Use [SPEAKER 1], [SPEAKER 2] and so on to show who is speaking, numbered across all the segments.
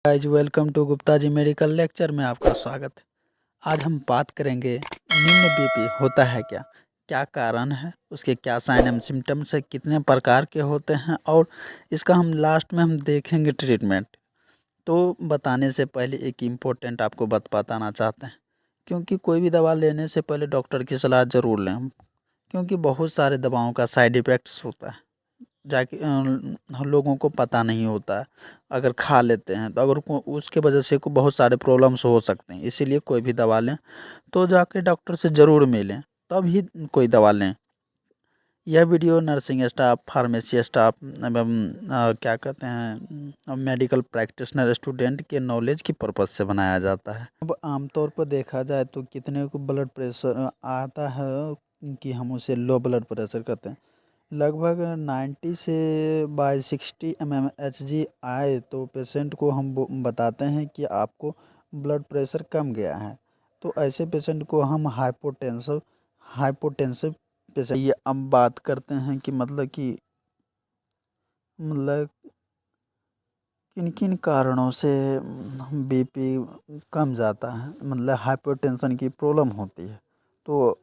[SPEAKER 1] Guys welcome to Gupta ji medical lecture में आपका स्वागत है। आज हम बात करेंगे निम्न बीपी होता है क्या, क्या कारण है, उसके क्या साइन एंड सिम्टम्स है, कितने प्रकार के होते हैं और इसका हम लास्ट में हम देखेंगे ट्रीटमेंट। तो बताने से पहले एक इम्पोर्टेंट आपको बात बताना चाहते हैं, क्योंकि कोई भी दवा लेने से पहले डॉक्टर की सलाह ज़रूर लें हम, क्योंकि बहुत सारे दवाओं का साइड इफ़ेक्ट्स होता है जाके लोगों को पता नहीं होता है। अगर खा लेते हैं तो अगर उसके वजह से को बहुत सारे प्रॉब्लम्स हो सकते हैं, इसीलिए कोई भी दवा लें तो जाके डॉक्टर से ज़रूर मिलें, तब ही कोई दवा लें। यह video nursing staff, pharmacy staff एवं क्या कहते हैं मेडिकल प्रैक्टिशनर स्टूडेंट के नॉलेज की पर्पज़ से बनाया जाता है। अब आमतौर पर देखा जाए तो कितने को ब्लड प्रेशर आता है कि हम उसे लो ब्लड प्रेशर कहते हैं। लगभग 90 से बाई 60 mmHg आए तो पेशेंट को हम बताते हैं कि आपको ब्लड प्रेशर कम गया है। तो ऐसे पेशेंट को हम हाइपोटेंसिव पेशेंट। ये अब बात करते हैं कि मतलब किन किन कारणों से बीपी कम जाता है, मतलब हाइपरटेंशन की प्रॉब्लम होती है। तो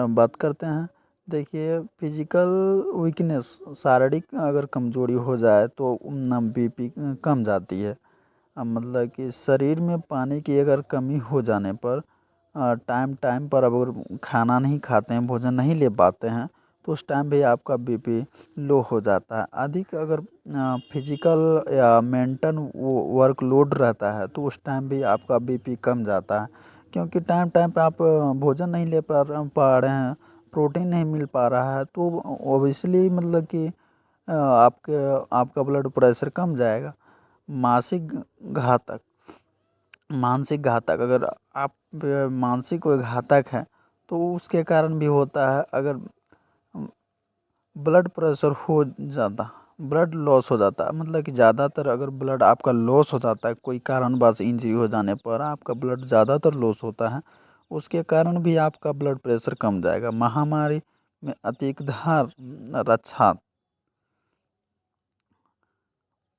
[SPEAKER 1] बात करते हैं। देखिए, फिजिकल वीकनेस, शारीरिक अगर कमजोरी हो जाए तो बीपी कम जाती है। मतलब कि शरीर में पानी की अगर कमी हो जाने पर टाइम टाइम पर अगर खाना नहीं खाते हैं, भोजन नहीं ले पाते हैं, तो उस टाइम भी आपका बीपी लो हो जाता है। अधिक अगर फिजिकल या मेंटल वर्कलोड रहता है तो उस टाइम भी आपका बीपी कम जाता है, क्योंकि टाइम टाइम पे आप भोजन नहीं ले पा रहे हैं, प्रोटीन नहीं मिल पा रहा है, तो ओबियसली मतलब कि आपका ब्लड प्रेशर कम जाएगा। मानसिक घातक मानसिक घातक अगर आप मानसिक कोई घातक है तो उसके कारण भी होता है। अगर ब्लड प्रेशर हो ज़्यादा, ब्लड लॉस हो जाता है, मतलब कि ज़्यादातर अगर ब्लड आपका लॉस हो जाता है, कोई कारणवश इंजरी हो जाने पर आपका ब्लड ज़्यादातर लॉस होता है, उसके कारण भी आपका ब्लड प्रेशर कम जाएगा। महामारी में अतिधार रक्षा,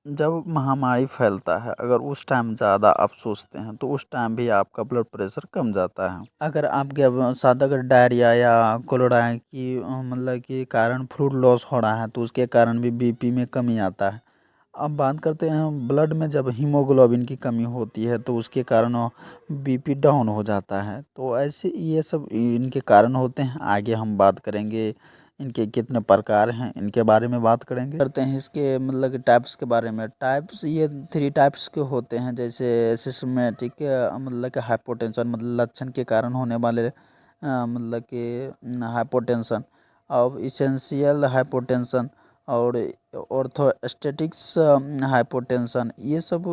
[SPEAKER 1] जब महामारी फैलता है अगर उस टाइम ज़्यादा आप सोचते हैं तो उस टाइम भी आपका ब्लड प्रेशर कम जाता है। अगर आपके साथ अगर डायरिया या कोलेरा की मतलब कि कारण फ्लूइड लॉस हो रहा है तो उसके कारण भी बीपी में कमी आता है। अब बात करते हैं ब्लड में जब हीमोग्लोबिन की कमी होती है तो उसके कारण बीपी डाउन हो जाता है। तो ऐसे ये सब इनके कारण होते हैं। आगे हम बात करेंगे इनके कितने प्रकार हैं, इनके बारे में बात करेंगे। करते हैं इसके मतलब कि टाइप्स के बारे में। टाइप्स ये 3 टाइप्स के होते हैं, जैसे सिस्टमेटिक मतलब कि हाइपोटेंशन, मतलब लक्षण के कारण होने वाले मतलब कि हाइपोटेंशन, और इसेंशियल हाइपोटेंशन और ऑर्थोस्टैटिक्स हाइपोटेंशन, ये सब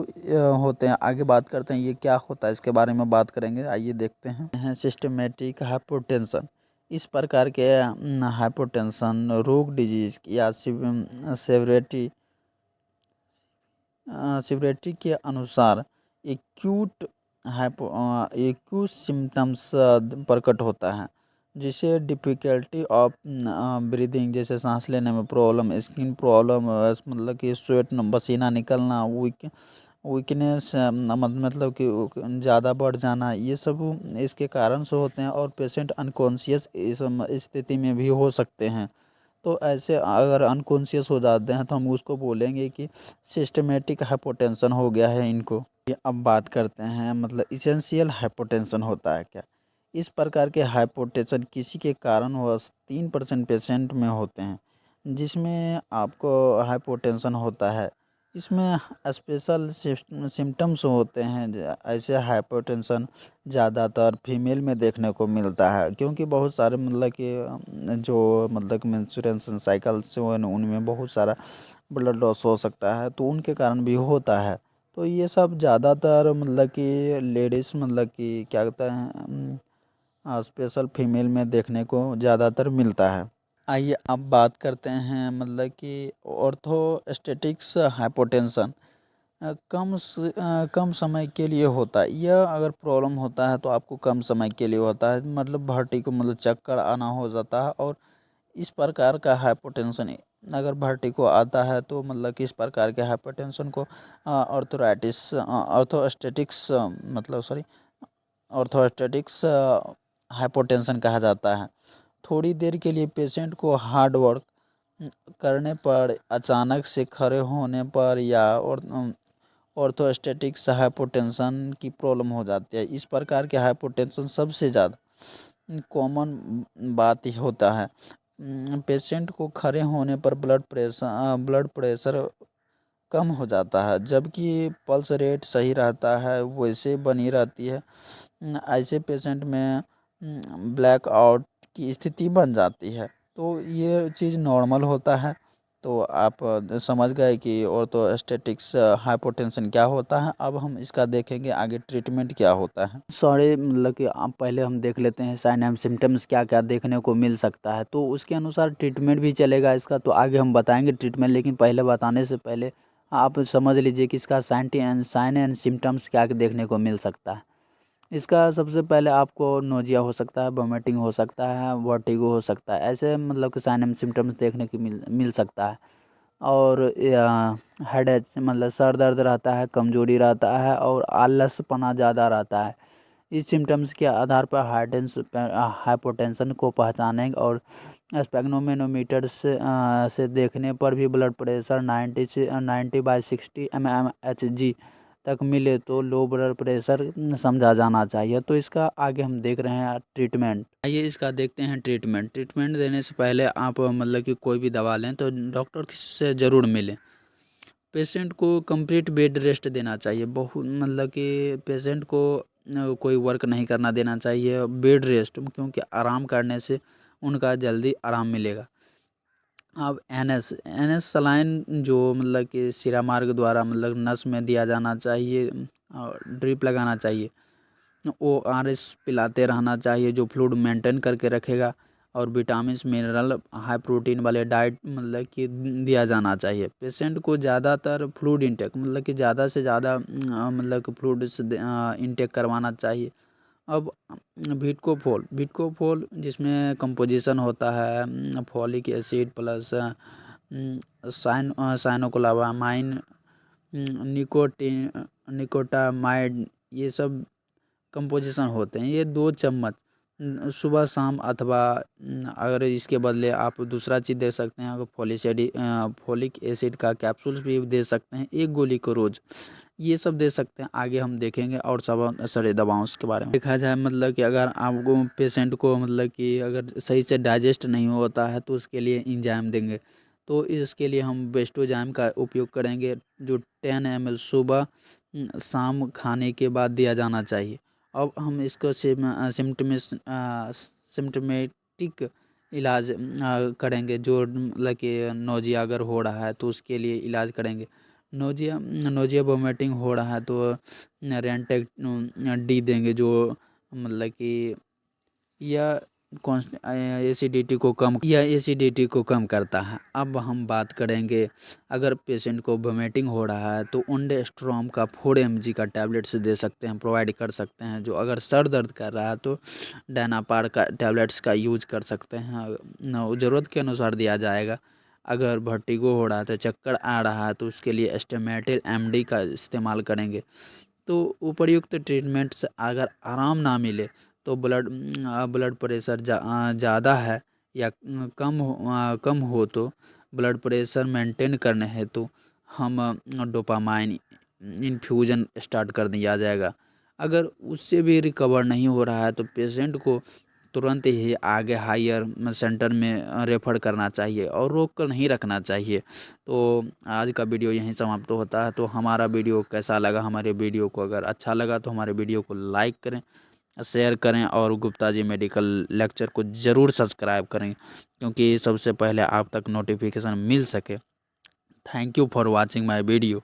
[SPEAKER 1] होते हैं। आगे बात करते हैं ये क्या होता है, इसके बारे में बात करेंगे। आइए देखते हैं। सिस्टमेटिक हाइपोटेंशन, इस प्रकार के हाइपोटेंशन रोग, डिजीज या सेवरेटी सिवियरिटी के अनुसार एक्यूट सिम्टम्स प्रकट होता है, जिसे डिफ़िकल्टी ऑफ ब्रीदिंग, जैसे सांस लेने में प्रॉब्लम, स्किन प्रॉब्लम, मतलब कि स्वेट पसीना निकलना, वीकनेस मतलब कि ज़्यादा बढ़ जाना, ये सब इसके कारण से होते हैं। और पेशेंट अनकॉन्शियस इस स्थिति में भी हो सकते हैं। तो ऐसे अगर अनकॉन्शियस हो जाते हैं तो हम उसको बोलेंगे कि सिस्टमेटिक हाइपोटेंशन हो गया है इनको। ये अब बात करते हैं मतलब इसेंशियल हाइपोटेंशन होता है क्या। इस प्रकार के हाइपोटेंशन किसी के कारणवश 3% पेशेंट में होते हैं जिसमें आपको हाइपोटेंशन होता है। इसमें स्पेशल सिम्टम्स होते हैं। ऐसे हाइपोटेंशन ज़्यादातर फीमेल में देखने को मिलता है, क्योंकि बहुत सारे मतलब कि जो मतलब कि मेंस्ट्रुएशन साइकिल से उनमें बहुत सारा ब्लड लॉस हो सकता है, तो उनके कारण भी होता है। तो ये सब ज़्यादातर मतलब कि लेडीज़ मतलब कि क्या कहते हैं स्पेशल फीमेल में देखने को ज़्यादातर मिलता है। आइए अब बात करते हैं मतलब कि ऑर्थोस्टैटिक्स हाइपोटेंशन। कम समय के लिए होता है। यह अगर प्रॉब्लम होता है तो आपको कम समय के लिए होता है, मतलब भर्ती को मतलब चक्कर आना हो जाता है। और इस प्रकार का हाइपोटेंशन अगर वर्टिगो आता है तो मतलब कि इस प्रकार के हाइपरटेंशन को ऑर्थोस्टैटिक्स हाइपोटेंशन कहा जाता है। थोड़ी देर के लिए पेशेंट को हार्ड वर्क करने पर, अचानक से खड़े होने पर या ऑर्थोस्टैटिक्स हाइपोटेंशन की प्रॉब्लम हो जाती है। इस प्रकार के हाइपोटेंशन सबसे ज़्यादा कॉमन बात ही होता है। पेशेंट को खड़े होने पर ब्लड प्रेशर कम हो जाता है, जबकि पल्स रेट सही रहता है, वैसे बनी रहती है। ऐसे पेशेंट में ब्लैक आउट की स्थिति बन जाती है, तो ये चीज़ नॉर्मल होता है। तो आप समझ गए कि ऑर्थोस्टैटिक्स हाइपोटेंशन क्या होता है। अब हम इसका देखेंगे आगे ट्रीटमेंट क्या होता है। सॉरी, मतलब कि आप पहले हम देख लेते हैं साइन एंड सिम्टम्स क्या क्या देखने को मिल सकता है, तो उसके अनुसार ट्रीटमेंट भी चलेगा इसका। तो आगे हम बताएंगे ट्रीटमेंट, लेकिन पहले बताने से पहले आप समझ लीजिए कि इसका साइन एंड सिम्टम्स क्या देखने को मिल सकता है। इसका सबसे पहले आपको नोजिया हो सकता है, वोमिटिंग हो सकता है, वर्टिगो हो सकता है। ऐसे मतलब कि साइन एंड सिम्टम्स देखने की मिल सकता है। और हेडेक मतलब सर दर्द रहता है, कमजोरी रहता है और आलसपना ज़्यादा रहता है। इस सिम्टम्स के आधार पर हाइपोटेंशन को पहचानेंगे और स्पेग्नोमेनोमीटर से देखने पर भी ब्लड प्रेशर 90/60 mmHg तक मिले तो लो ब्लड प्रेशर समझा जाना चाहिए। तो इसका आगे हम देख रहे हैं ट्रीटमेंट। आइए इसका देखते हैं ट्रीटमेंट। ट्रीटमेंट देने से पहले आप मतलब कि कोई भी दवा लें तो डॉक्टर से ज़रूर मिलें। पेशेंट को कंप्लीट बेड रेस्ट देना चाहिए। बहुत मतलब कि पेशेंट को कोई वर्क नहीं करना देना चाहिए, बेड रेस्ट, क्योंकि आराम करने से उनका जल्दी आराम मिलेगा। अब एनएस सलाइन जो मतलब कि शिरा मार्ग द्वारा मतलब नस में दिया जाना चाहिए और ड्रिप लगाना चाहिए। ओआरएस पिलाते रहना चाहिए जो फ्लूइड मेंटेन करके रखेगा। और विटामिन्स मिनरल हाई प्रोटीन वाले डाइट मतलब कि दिया जाना चाहिए। पेशेंट को ज़्यादातर फ्लूइड इंटेक मतलब कि ज़्यादा से ज़्यादा मतलब कि फ्लूइड्स इंटेक करवाना चाहिए। अब भिटकोफोल जिसमें कंपोजिशन होता है फॉलिक एसिड प्लस साइनोकोलामाइन, निकोटामाइड, ये सब कंपोजिशन होते हैं। ये 2 चम्मच सुबह शाम, अथवा अगर इसके बदले आप दूसरा चीज़ दे सकते हैं, अगर फॉलिक एसिड का कैप्सूल्स भी दे सकते हैं 1 गोली को रोज़, ये सब दे सकते हैं। आगे हम देखेंगे और सब सारे दवाओं के बारे में देखा जाए। मतलब कि अगर आपको पेशेंट को मतलब कि अगर सही से डाइजेस्ट नहीं होता है तो उसके लिए एंजाइम देंगे। तो इसके लिए हम बेस्टोजाइम का उपयोग करेंगे जो 10 ml सुबह शाम खाने के बाद दिया जाना चाहिए। अब हम इसको सिम्टमेटिक इलाज करेंगे, जो मतलब कि नोजिया अगर हो रहा है तो उसके लिए इलाज करेंगे। नोजिया वोमिटिंग हो रहा है तो रेंटेक डी देंगे, जो मतलब कि यह एसिडिटी को कम करता है। अब हम बात करेंगे, अगर पेशेंट को वोमिटिंग हो रहा है तो ओंडेस्ट्रोम का 4 mg का टैबलेट्स दे सकते हैं, प्रोवाइड कर सकते हैं। जो अगर सर दर्द कर रहा है तो डायनापार का टैबलेट्स का यूज कर सकते हैं, ज़रूरत के अनुसार दिया जाएगा। अगर वर्टिगो हो रहा है तो चक्कर आ रहा है तो उसके लिए एस्टेमेटिल MD का इस्तेमाल करेंगे। तो उपर्युक्त ट्रीटमेंट से अगर आराम ना मिले तो ब्लड प्रेशर ज़्यादा है या कम हो तो ब्लड प्रेशर मेंटेन करने हेतु हम डोपामाइन इन्फ्यूज़न स्टार्ट कर दिया जाएगा। अगर उससे भी रिकवर नहीं हो रहा है तो पेशेंट को तुरंत ही आगे हायर सेंटर में रेफ़र करना चाहिए और रोक कर नहीं रखना चाहिए। तो आज का वीडियो यहीं समाप्त होता है। तो हमारा वीडियो कैसा लगा, हमारे वीडियो को अगर अच्छा लगा तो हमारे वीडियो को लाइक करें, शेयर करें और गुप्ता जी मेडिकल लेक्चर को ज़रूर सब्सक्राइब करें, क्योंकि सबसे पहले आप तक नोटिफिकेशन मिल सके। Thank you for watching my video.